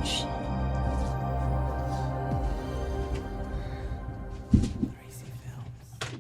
age.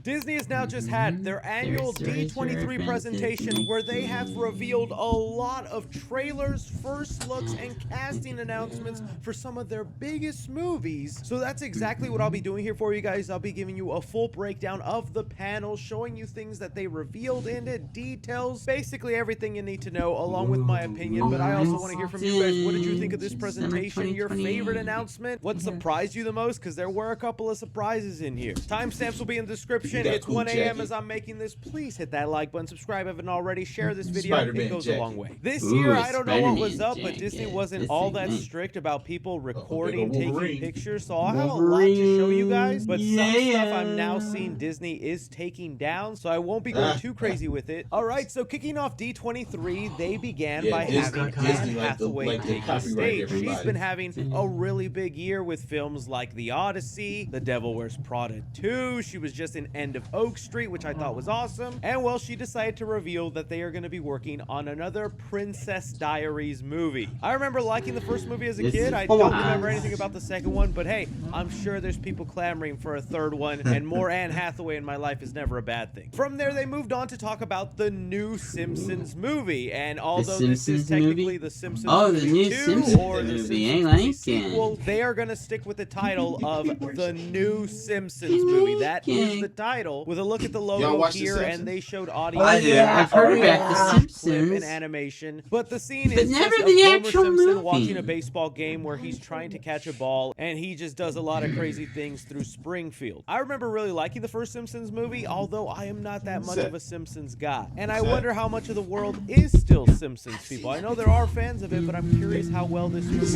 Disney has now just had their annual D23 presentation where they have revealed a lot of trailers, first looks, and casting announcements for some of their biggest movies. So that's exactly what I'll be doing here for you guys. I'll be giving you a full breakdown of the panel, showing you things that they revealed in it, details, basically everything you need to know, along with my opinion. But I also want to hear from you guys. What did you think of this presentation? Your favorite announcement? What surprised you the most? Because there were a couple of surprises in here. Timestamps will be in the description. It's 1 a.m. as I'm making this. Please hit that like button, subscribe if you haven't already, share this video. It goes a long way. This year, I don't know what was up, but Disney wasn't all that strict about people recording, taking pictures, so I'll have a lot to show you guys. But some stuff I'm now seeing Disney is taking down, so I won't be going too crazy with it. All right, so kicking off D23, they began by having Anne Hathaway take the stage. She's been having a really big year with films like The Odyssey, The Devil Wears Prada 2. She was just in End of Oak Street, which I thought was awesome. And well, she decided to reveal that they are going to be working on another Princess Diaries movie. I remember liking the first movie as a kid. I don't remember anything about the second one, but hey, I'm sure there's people clamoring for a third one, and more Anne Hathaway in my life is never a bad thing. From there, they moved on to talk about the new Simpsons movie, and although this is technically the Simpsons movie 2 or the Simpsons sequel, they are going to stick with the title of the new Simpsons movie. That is the title, with a look at the logo here, and they showed audio. I've heard about the Simpsons in animation, but the scene but is never just the of Homer actual Simpson movie. watching a baseball game where he's trying to catch a ball, and he just does a lot of crazy things through Springfield. I remember really liking the first Simpsons movie, although I am not that much of a Simpsons guy, and I wonder how much of the world is still Simpsons people. I know there are fans of it, but I'm curious how well this movie is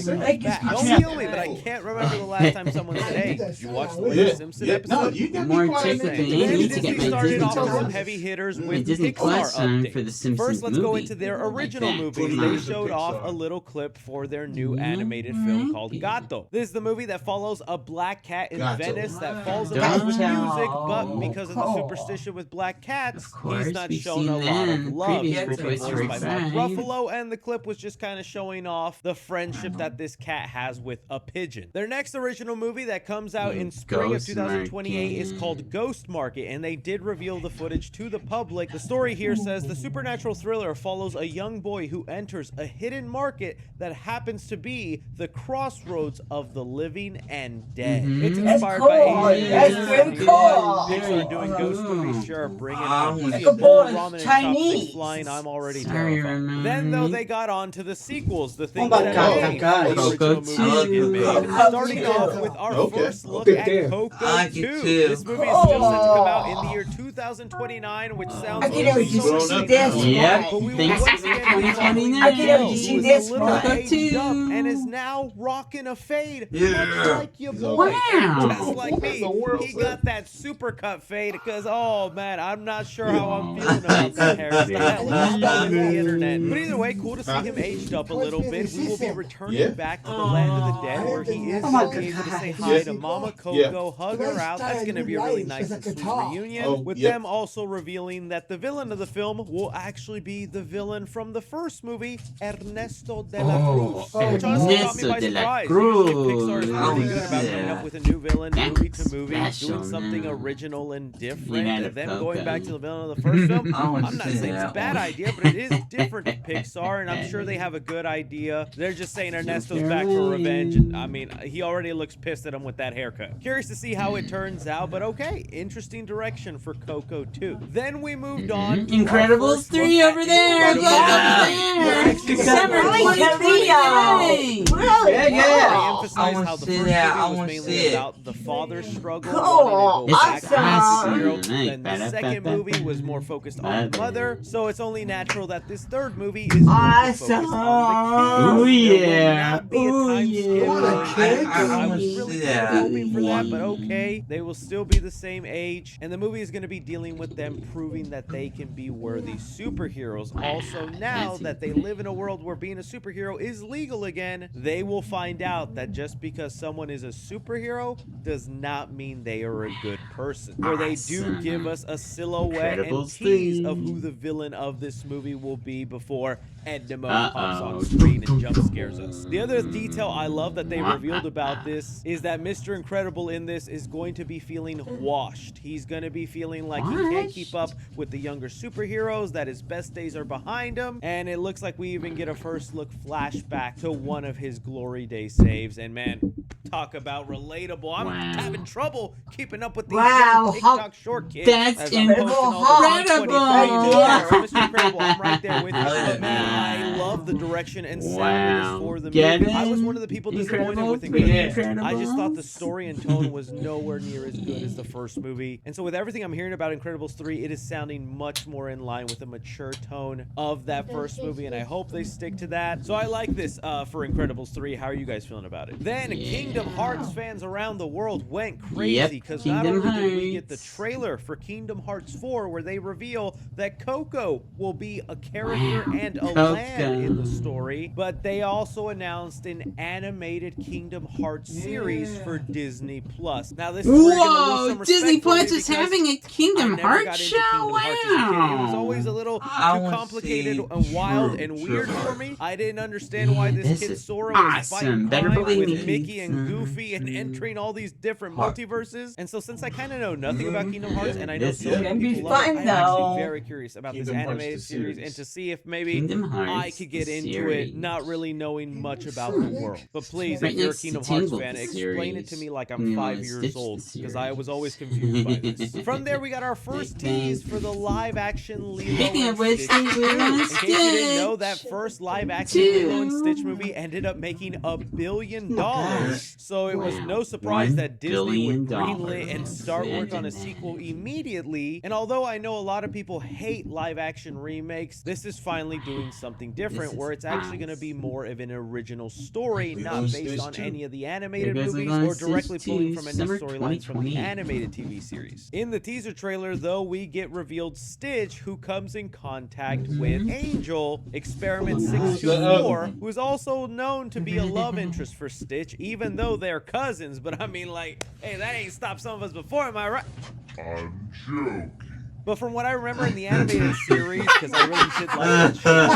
going to come back. Don't kill me, but I can't remember the last time someone said, "Hey, did you watch the latest Simpsons episode?" More chicks with the Andy to get my started Disney off with some Plus. heavy hitters My with Disney Pixar Plus for the updates. Simpsons First, let's go movie. into their Like original that. movie. They showed off a little clip for their new animated film called Gato. This is the movie that follows a black cat in Venice that falls in love with music, but because of the superstition with black cats, he's not we've shown a seen lot that of in love. previous He's Toy Story voiced by Mark 5. Ruffalo, and the clip was just kind of showing off the friendship that this cat has with a pigeon. Their next original movie that comes out in spring of Ghost 2028 is Market. called Ghost Market, and they did reveal the footage to the public. The story here says the supernatural thriller follows a young boy who enters a hidden market that happens to be the crossroads of the living and dead. It's inspired by Asian That's movies. very cool. Pixar doing ghost movies, sure, bring it on. Like See a a bowl boy, of ramen and Chinese. chopsticks flying, I'm already Sorry, terrified. remember Then though me? they got on to the sequels, the things my that God, made God. the Coco original movie get made. Coco Starting 2. off with our first look Okay, at there. Coco I 2. get too. This movie is still set to come out in the year 2029, which sounds I can never so just see this. Yep, but we will thanks once to again be following 2029. I can never Miguel, see who is this a little one. aged up and is now rocking a fade, much like your boy. Wow. Just like me. He got that super cut fade because, oh man, I'm not sure how I'm feeling about that hairstyle. It's all over the internet. But either way, cool to see him aged up a little bit. We will be returning back to the land of the dead, where he is able to say hi to Mama Coco, hug her out. That's going to be a really nice and sweet reunion. With them also revealing that the villain of the film will actually be the villain from the first movie, Ernesto de la Cruz. Which honestly caught me by Ernesto de la surprise. Cruz. Usually Pixar is really good about coming up with a new villain, movie to movie, Special, doing something man. original and different. United And them Coco. going back to the villain of the first film, I wanna I'm not see saying it's a that bad one. idea, but it is different to Pixar, and I'm sure they have a good idea. They're just saying Ernesto's back for revenge, and I mean, he already looks pissed at him with that haircut. Curious to see how it turns out, but okay, interesting direction for Coco 2. Then we moved on. to our Incredibles first 3 look over at there! Look Incredibles. over there! December Really, 2029! Really? Yeah, They yeah. emphasize I wanna how the see first that. I movie was wanna mainly see it. about the father's struggle Cool. wanting to go back to the Awesome. superhero. Nice. Then the second movie was more focused on the mother, so it's only natural that this third movie is more focused on the Ooh, kids. There will yeah. not be a Ooh, time skip. yeah. I was wanna really see that. hoping for that, but okay. They will still be the same age, and the movie is going to be dealing with them proving that they can be worthy superheroes. Also, now that they live in a world where being a superhero is legal again, they will find out that just because someone is a superhero does not mean they are a good person. Where they do give us a silhouette and Incredibles tease 3. of who the villain of this movie will be before Edna Mode pops on screen and jump scares us. The other detail I love that they revealed about this is that Mr. Incredible in this is going to be feeling washed. He's going to be feeling like he can't keep up with the younger superheroes, that his best days are behind him, and it looks like we even get a first look flashback to one of his glory day saves. And man, talk about relatable. I'm having trouble keeping up with these TikTok short kids. That's incredible. Mr. Incredible, I'm right there with you. But man, I love the direction and sound for the movie. I was one of the people disappointed with Incredibles. I just thought the story and tone was nowhere near as good as the first movie. And so with everything I'm hearing about Incredibles 3, it is sounding much more in line with the mature tone of that first movie, and I hope they stick to that. So I like this for Incredibles 3. How are you guys feeling about it? Then Kingdom Hearts fans around the world went crazy because not only did we get the trailer for Kingdom Hearts 4 where they reveal that Coco will be a character and a land in the story, but they also announced an animated Kingdom Hearts series for Disney Plus. Now this is where you're gonna lose some respect Disney for me Plus is having a Kingdom Hearts show. It was always a little too complicated and wild and weird for me. I didn't understand why this kid Sora was fighting crime with Mickey and Goofy and entering all these different multiverses. And so since I kind of know nothing about Kingdom Hearts, and I know so many people love it, I'm actually very curious about this animated series and to see if maybe I could get into it, not really knowing much about the world. But please, if you're a Kingdom Hearts fan, explain it to me like I'm 5 years old, because I was always confused by this. From there, we got our first tease for the live-action Lilo and Stitch. In case you didn't know, that first live-action Lilo and Stitch movie ended up making $1 billion. So it was no surprise that Disney would greenlit and start work on a sequel immediately. And although I know a lot of people hate live-action remakes, this is finally doing something different, where it's actually going to be more of an original story, not based on any of the animated movies or directly pulling from any storylines from the animated TV series. In the teaser trailer, though, we get revealed Stitch, who comes in contact with Angel, Experiment 624, who is also known to be a love interest for Stitch, even though they're cousins. But I mean, like, hey, that ain't stopped some of us before, am I right? I'm joking. But from what I remember in the animated series, because I really did like that show,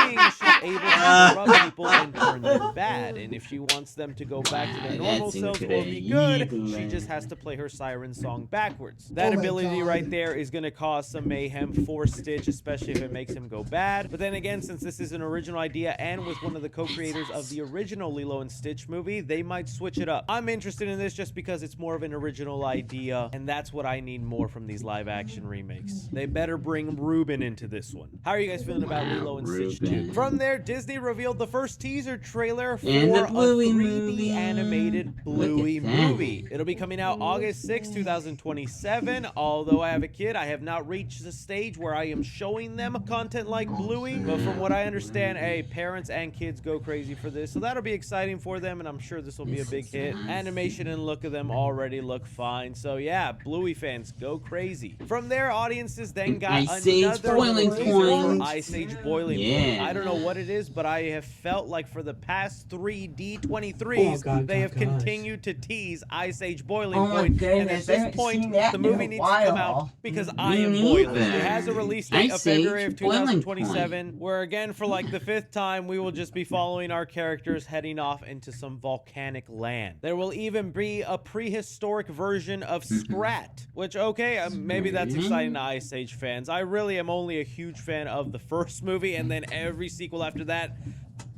she's able to corrupt people and turn them bad. And if she wants them to go back to their normal selves or be good, she just has to play her siren song backwards. That ability right there is going to cause some mayhem for Stitch, especially if it makes him go bad. But then again, since this is an original idea and with one of the co-creators of the original Lilo and Stitch movie, they might switch it up. I'm interested in this just because it's more of an original idea, and that's what I need more from these live action remakes. They better bring Ruben into this one. How are you guys feeling about Lilo and Stitch 2? From there, Disney revealed the first teaser trailer for a 3D animated Bluey movie. It'll be coming out August 6, 2027. Although I have a kid, I have not reached the stage where I am showing them content like Bluey, but from what I understand, hey, parents and kids go crazy for this, so that'll be exciting for them, and I'm sure this will be a big hit. Animation and look of them already look fine, so yeah, Bluey fans, go crazy. From there, audiences then got another boiling point. Ice Age Boiling Point. I don't know what it is, but I have felt like for the past 3 D23s, they have continued to tease Ice Age Boiling Point, and at this point, the movie needs to come out because I am boiling. It has a release date of February of 2027, where again, for like the 5th time, we will just be following our characters heading off into some volcanic land. There will even be a prehistoric version of Scrat, which, okay, maybe that's exciting to Ice Age fans. I really am only a huge fan of the first movie, and then every sequel after that,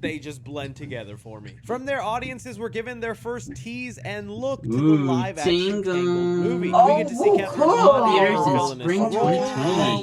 they just blend together for me. From there, audiences were given their first tease and look to the live-action Tangled movie. We get to see Captain along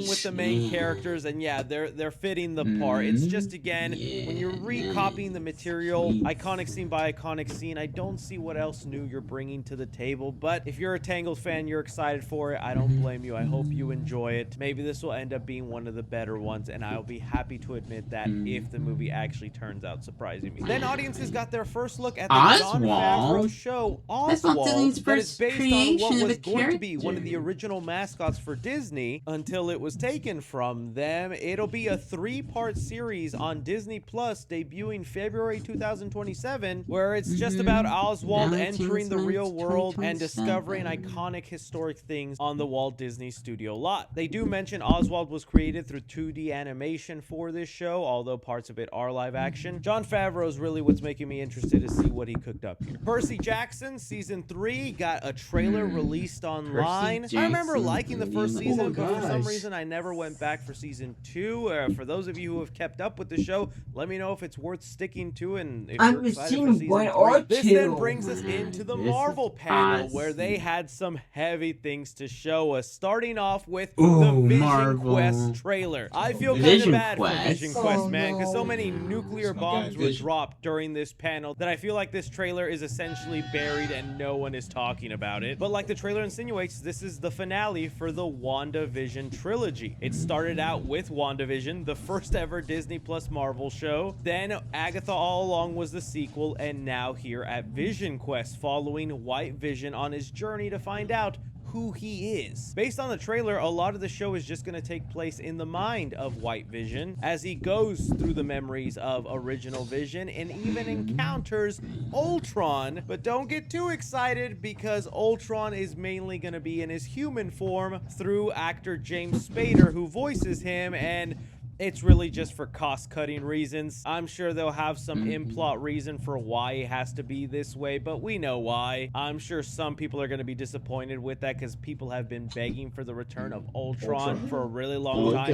with the main characters, and yeah, they're fitting the part. It's just, again, when you're recopying the material, iconic scene by iconic scene, I don't see what else new you're bringing to the table. But if you're a Tangled fan, you're excited for it. I don't blame you. I hope you enjoy it. Maybe this will end up being one of the better ones, and I'll be happy to admit that if the movie actually turns out surprising me. Then audiences got their first look at the Jon Favreau show, Oswald, that is based on what was going to be one of the original mascots for Disney until it was taken from them. It'll be a 3-part series on Disney Plus debuting February 2027, where it's just about Oswald entering the real world and discovering iconic historic things on the Walt Disney Studio lot. They do mention Oswald was created through 2D animation for this show, although parts of it are live action. Jon Favreau is really what's making me interested to see what he cooked up here. Percy Jackson Season 3 got a trailer released online. I remember liking the first season, but for some reason I never went back for Season 2. For those of you who have kept up with the show, let me know if it's worth sticking to and if you're excited for Season 3. This then brings us into the Marvel panel, where they had some heavy things to show us, starting off with the Vision Quest trailer. I feel kind of bad for Vision Quest, man, because so many nuclear bombs were dropped during this panel that I feel like this trailer is essentially buried and no one is talking about it. But like the trailer insinuates, this is the finale for the WandaVision trilogy. It started out with WandaVision, the first ever Disney Plus Marvel show. Then Agatha All Along was the sequel, and now here at Vision Quest, following White Vision on his journey to find out who he is. Based on the trailer, a lot of the show is just going to take place in the mind of White Vision as he goes through the memories of original Vision and even encounters Ultron. But don't get too excited, because Ultron is mainly going to be in his human form through actor James Spader, who voices him, and it's really just for cost-cutting reasons. I'm sure they'll have some in-plot reason for why it has to be this way, but we know why. I'm sure some people are going to be disappointed with that, because people have been begging for the return of Ultron for a really long time.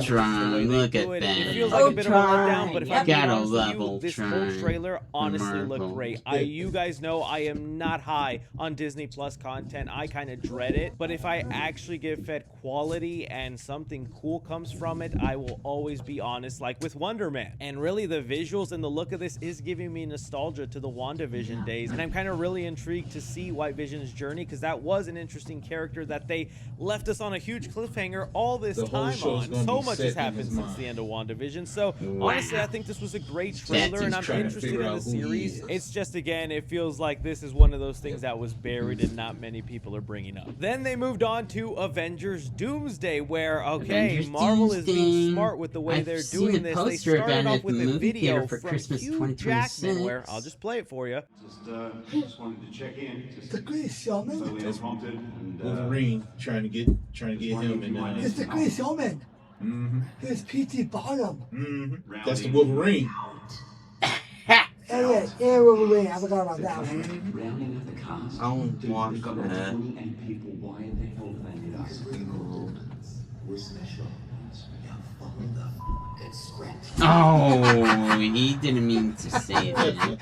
Look at that. It feels like a bit of a letdown, but if I'm being honest with you, this whole trailer honestly looked great. You guys know I am not high on Disney Plus content. I kind of dread it, but if I actually get fed quality and something cool comes from it, I will always be honest, like with Wonder Man. And really, the visuals and the look of this is giving me nostalgia to the WandaVision days, and I'm kind of really intrigued to see White Vision's journey, because that was an interesting character that they left us on a huge cliffhanger all this time on. So much has happened since the end of WandaVision, so honestly, I think this was a great trailer, and I'm interested in the series. It's just, again, it feels like this is one of those things that was buried and not many people are bringing up. Then they moved on to Avengers Doomsday, where, okay, Marvel is being smart with the way they're doing this. They started off with a video from Hugh Jackman, where I'll just play it for you. Just wanted to check in. The great showman. Wolverine trying to get him in. It's the great showman. It's P.T. Bottom. That's the Wolverine. Yeah, Wolverine. I forgot about that one. I don't watch that. Oh, he didn't mean to say that.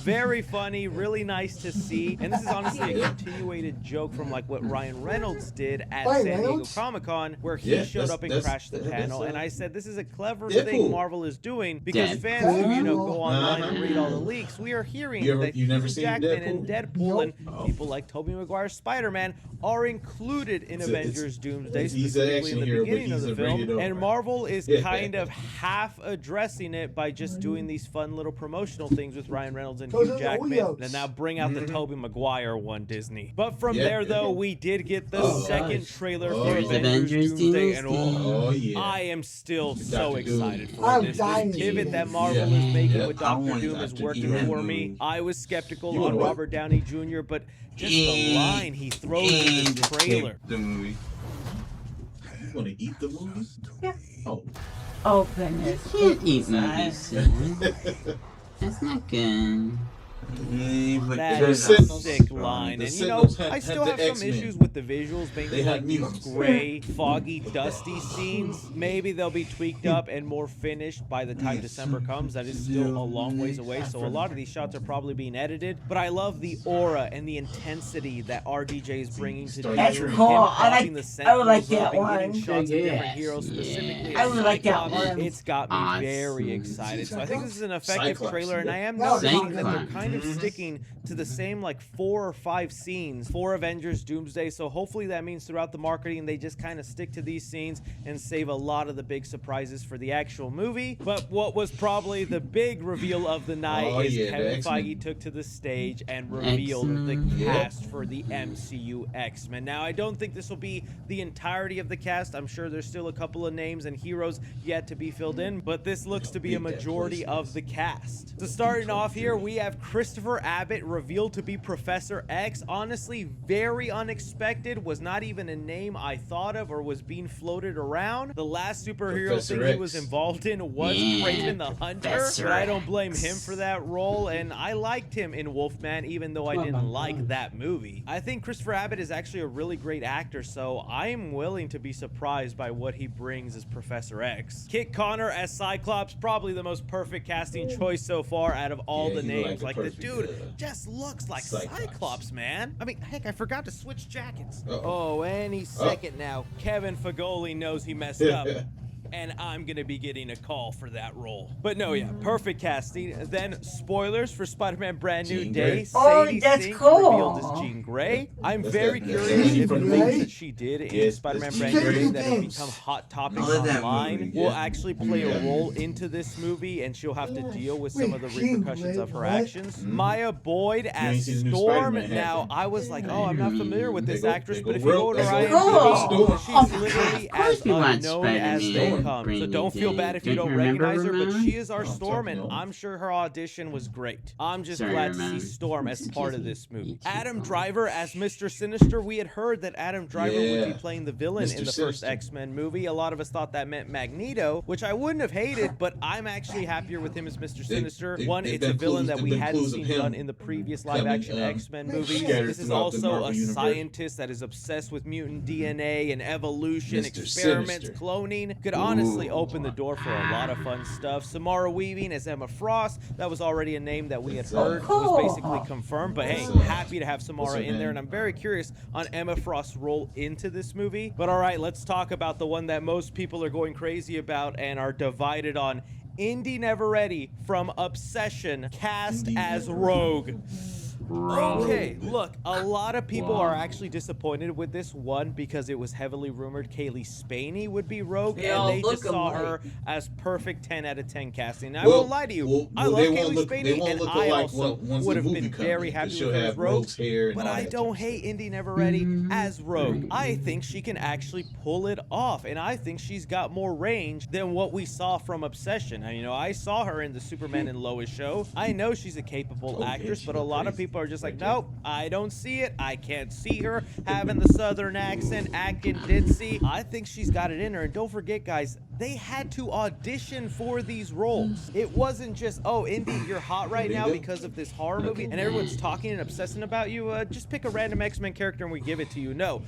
Very funny, really nice to see, and this is honestly a continuated joke from like what Ryan Reynolds did at San Diego Comic-Con, where he showed up and crashed the panel, and I said this is a clever thing Marvel is doing, because fans who, you know, go online and read all the leaks, we are hearing that Hugh Jackman and Deadpool and people like Tobey Maguire's Spider-Man are included in Avengers Doomsday, specifically in the beginning of the film, and Marvel is kind of half addressing it by just doing these fun little promotional things with Ryan Reynolds and Hugh Jackman, and now bring out the Tobey Maguire one, Disney. But from there, though, we did get the second trailer for Avengers Doomsday, and I am still so excited for this. This pivot that Marvel is making with Doctor Doom is working for me. I was skeptical on Robert Downey Jr., but just the line he throws in this trailer. The movie. You want to eat the movie? Yeah. Oh, goodness. You can't eat movies, son. That's not good. That The is a Sentinels- sick line. the And Sentinels had I still the have some X-Men. issues with the visuals being They like had these mutants. gray, foggy, dusty scenes. Maybe they'll be tweaked up and more finished by the time December comes. That is still a long ways away, so a lot of these shots are probably being edited. But I love the aura and the intensity that RDJ is bringing to That's Dune. cool. Him I crossing the would like Sentinels that up and getting one. shots of different Yes. heroes, specifically Yeah. I would like that Cyclops. one. It's got me Awesome. very excited. So I think this is an effective Cyclops, trailer, and I am yeah. noticing that they're Cyclops. kind of sticking to the same like 4 or 5 scenes for Avengers Doomsday. So hopefully that means throughout the marketing they just kind of stick to these scenes and save a lot of the big surprises for the actual movie. But what was probably the big reveal of the night Oh, is yeah, the Kevin X-Men. Feige took to the stage and revealed the X-Men. cast for the MCU X-Men. Now I don't think this will be the entirety of the cast. I'm sure there's still a couple of names and heroes yet to be filled in, but this looks to be a majority of the cast. So starting off here, we have Christopher Abbott revealed to be Professor X. Honestly, very unexpected. Was not even a name I thought of or was being floated around. The last superhero Professor thing he X. was involved in was Yeah, Kraven the Hunter, Professor but I don't blame X. him for that role, and I liked him in Wolfman even though I didn't like that movie. I think Christopher Abbott is actually a really great actor, so I am willing to be surprised by what he brings as Professor X. Kit Connor as Cyclops, probably the most perfect casting choice so far out of all Yeah, the he names. like Like the the perfect, dude just looks like Cyclops. Cyclops, man. I mean, heck, I forgot to switch jackets. Uh-oh. Oh, any second now, Kevin Fagoli knows he messed up. And I'm gonna be getting a call for that role. But no, yeah, perfect casting. Then spoilers for Spider-Man Brand New Jean Day. Grey. Oh, Sadie that's Sink cool. revealed as Jean Grey. I'm That's very that- curious that's if the Jean things Grey. that she did in Yes, Spider-Man that's Brand Jean New Day Grey. that have become hot topics I love that online movie, will yeah. actually play a Yeah. role into this movie, and she'll have to deal with some of the Wait, Jean repercussions Grey, of her what? actions. Maya Boyd as ain't seen the new Storm. Spider-Man Now, happen. I was like, oh, I'm not familiar with this They go- actress, they but go if you go to real- her they go IMDb, real- she's Oh, literally of course as we want unknown as they Spider-Man come. So Brand don't New feel Day. bad if you Don't don't you remember, recognize her, but Ramon? she is our Oh, I'm Storm, talking and to him. I'm sure her audition was great. I'm just Sorry, glad to see Ramon. Storm as part of this movie. Excuse me. Adam Driver as Mr. Sinister. We had heard that Adam Driver would be Yeah. playing the villain Mr. in the first Sinister. X-Men movie. A lot of us thought that meant Magneto, which I wouldn't have hated, but I'm actually happier with him as Mr. Sinister. One, they've it's a been villain clues- that they've we been hadn't clues of seen him done in the previous coming, live-action X-Men movies. scattered This is throughout the also Marvel a universe. scientist that is obsessed with mutant DNA and evolution, Mr. experiments, Sinister. cloning. Could honestly Ooh. open the door for a lot of fun stuff. Samara Weaving as Emma Frost. That was already a name that we had That's heard cool. was basically confirmed. But hey, That's, happy to have Samara her in there, name? and I'm very curious on Emma Frost's role into this movie. But all right, let's talk about the one that most people are going crazy about and are divided on. Indy Never Ready from Obsession, cast Indy as Never Rogue. Rogue. Okay, look, a lot of people Wow. are actually disappointed with this one because it was heavily rumored Kaylee Spaney would be Rogue, They and all they look just saw alike. her as perfect 10 out of 10 casting. Now, I Well, won't lie to you, well, I love they won't Kaylee look- they Spaney, won't and look I alike also once would the have movie been comes, very 'cause happy she'll with her as have Rogue. Rogue's hair and But all I that don't type of hate Indy Never Ready as Rogue. I think she can actually pull it off, and I think she's got more range than what we saw from Obsession. And, you know, I saw her in the Superman and Lois show. I know she's a capable Oh, yeah, actress, she but a look lot of crazy. people are just like, Right there. nope, I don't see it. I can't see her having the southern accent, acting ditzy. I think she's got it in her. And don't forget, guys, they had to audition for these roles. It wasn't just, oh, Indy, you're hot right now because of this horror movie, and everyone's talking and obsessing about you. Just pick a random X-Men character and we give it to you. No.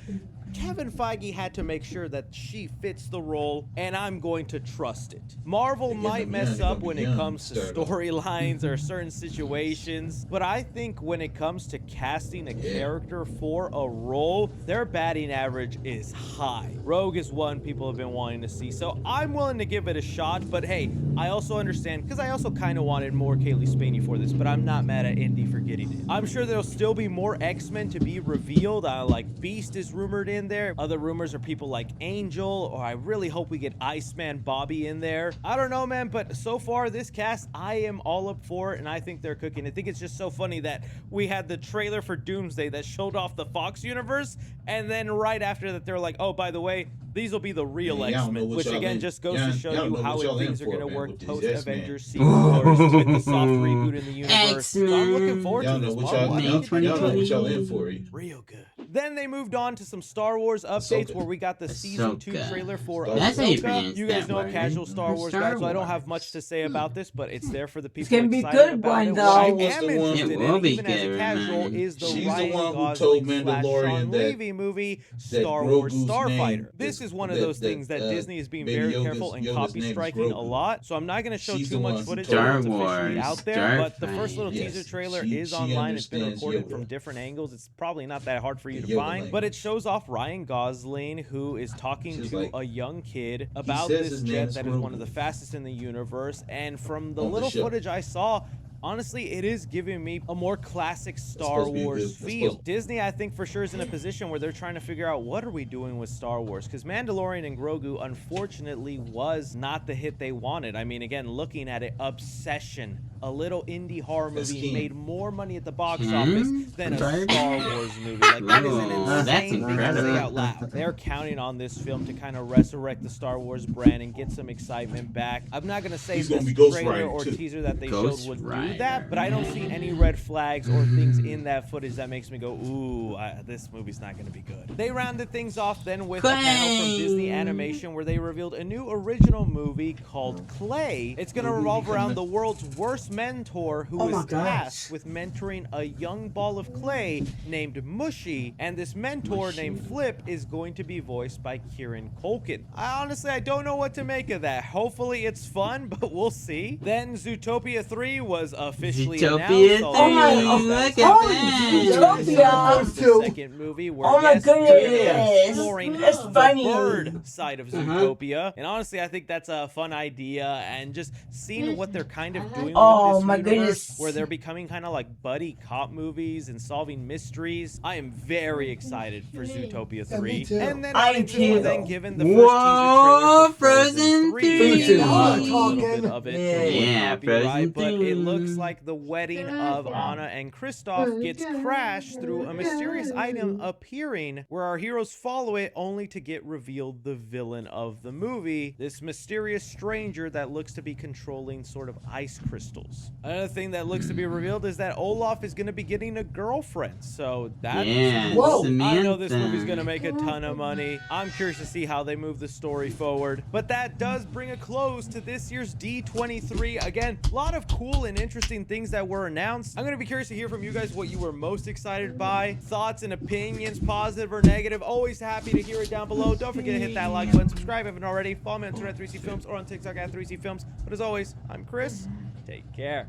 Kevin Feige had to make sure that she fits the role, and I'm going to trust it. Marvel They're might getting mess them young, up when they're it gonna be comes to young, start off. storylines or certain situations, but I think when it comes to casting a character for a role, their batting average is high. Rogue is one people have been wanting to see, so I'm willing to give it a shot, but hey, I also understand, because I also kind of wanted more Kaylee Spaney for this, but I'm not mad at Indy for getting it. I'm sure there'll still be more X-Men to be revealed, like Beast is rumored in there. Other rumors are people like Angel, or I really hope we get Iceman Bobby in there. I don't know, man, but so far this cast, I am all up for it, and I think they're cooking. I think it's just so funny that we had the trailer for Doomsday that showed off the Fox universe, and then right after that, they're like, oh, by the way, these will be the real Man, y'all know X-Men, what which y'all again in- just goes y'all- to show y'all you know how what y'all in things are for, going to man, work with these post-Avengers X-Men. sequels with the soft reboot in the universe. So I'm looking forward to Y'all know this. what Marvel, y'all, I y'all, think y'all know what y'all in in for. real good. Then they moved on to some Star Wars updates Ahsoka. where we got the season 2 Ahsoka. trailer for That's how you Ahsoka. pronounce You guys that know word. casual Star Wars Star guys, so I don't Wars. have much to say about this, but it's there for the people gonna be excited good about one, it. though. What I She was am the one- interested It will in, be even as a good, casual, man. is the She's the Ryan one who Gosling told slash Mandalorian Sean that- Levy movie, Star that Wars Grogu's Starfighter. name This is- is one of that- things that, that Disney is being Baby very Yoda's- careful and Yoda's copy name is striking a Grogu. lot, so I'm not going to show She's too the much one who footage told until her. it's officially Star out there, Wars, but the first little Yes, teaser trailer she- is she online. It's been understands recorded Yoda. from different angles. It's probably not that hard for you The to Yoda find, language. but it shows off Ryan Gosling, who is talking She's to like- a young kid about says this his name jet is that is one Grogu. of the fastest in the universe, and from the On the little ship. footage I saw, honestly, it is giving me a more classic Star supposed to be Wars good. It's feel. supposed- Disney, I think, for sure is in a position where they're trying to figure out what are we doing with Star Wars, because Mandalorian and Grogu, unfortunately, was not the hit they wanted. I mean, again, looking at it, Obsession, a little indie horror That's movie, key. made more money at the box Hmm? office than a Right. Star Wars movie. Like, that is an Ooh, that's insane thing to say incredible. out loud. They're counting on this film to kind of resurrect the Star Wars brand and get some excitement back. I'm not going to say He's this gonna be Ghost trailer Rider, or too. teaser that they Ghost showed would Rider. do that, but I don't see any red flags or things in that footage that makes me go, ooh, this movie's not going to be good. They rounded things off then with a panel from Disney Clay. Animation where they revealed a new original movie called Clay. It's going to revolve around the world's worst mentor who Oh is my gosh. tasked with mentoring a young ball of clay named Mushy, and this mentor named Flip is going to be voiced by Kieran Culkin. I don't know what to make of that. Hopefully it's fun, but we'll see. Then Zootopia 3 was officially Zootopia announced. Oh my- 3, oh, look oh, at that. Zootopia. The second movie where Oh my yes, we're gonna be goodness. exploring That's the funny. bird side of Uh-huh. Zootopia. And honestly, I think that's a fun idea, and just seeing what they're kind of doing Oh with this my universe, goodness. where they're becoming kind of like buddy cop movies and solving mysteries. I am very excited for Zootopia 3. me too. And then I on into too. we're then given the Whoa, first teaser trailer for Frozen 3. 3. Again, Now showing we're a little bit talking. of it Yeah. for Yeah, copyright, Frozen but it 3. looks like the wedding of Anna and Kristoff gets crashed through a mysterious item appearing, where our heroes follow it only to get revealed the villain of the movie, this mysterious stranger that looks to be controlling sort of ice crystals. Another thing that looks to be revealed is that Olaf is going to be getting a girlfriend, so that's Yeah, Whoa. I know this movie's Samantha. gonna make a ton of money. I'm curious to see how they move the story forward. But that does bring a close to this year's D23. Again, a lot of cool and interesting things that were announced. I'm gonna be curious to hear from you guys what you were most excited by. Thoughts and opinions, positive or negative. Always happy to hear it down below. Don't forget to hit that like button, subscribe if you haven't already. Follow me on Twitter at 3C Films or on TikTok at 3C Films. But as always, I'm Chris. Take care.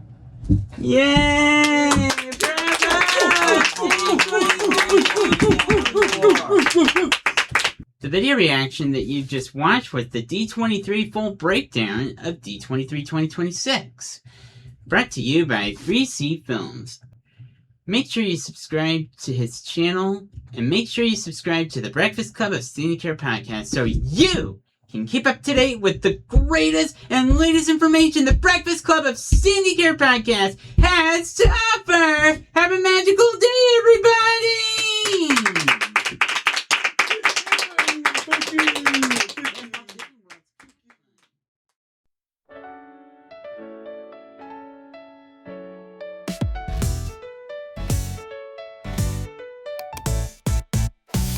Yay! Bravo! The video reaction that you just watched was the D23 full breakdown of D23 2026. Brought to you by 3C Films. Make sure you subscribe to his channel, and make sure you subscribe to the Breakfast Club of SandiCare podcast so you can keep up to date with the greatest and latest information the Breakfast Club of SandiCare podcast has to offer. Have a magical day, everybody!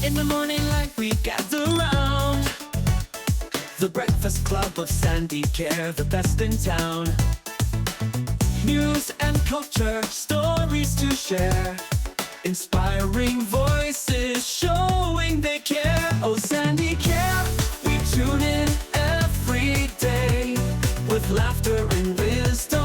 In the morning light we gather round the Breakfast Club of SandiCare, the best in town. News and culture, stories to share, inspiring voices showing they care. Oh, SandiCare, we tune in every day with laughter and wisdom.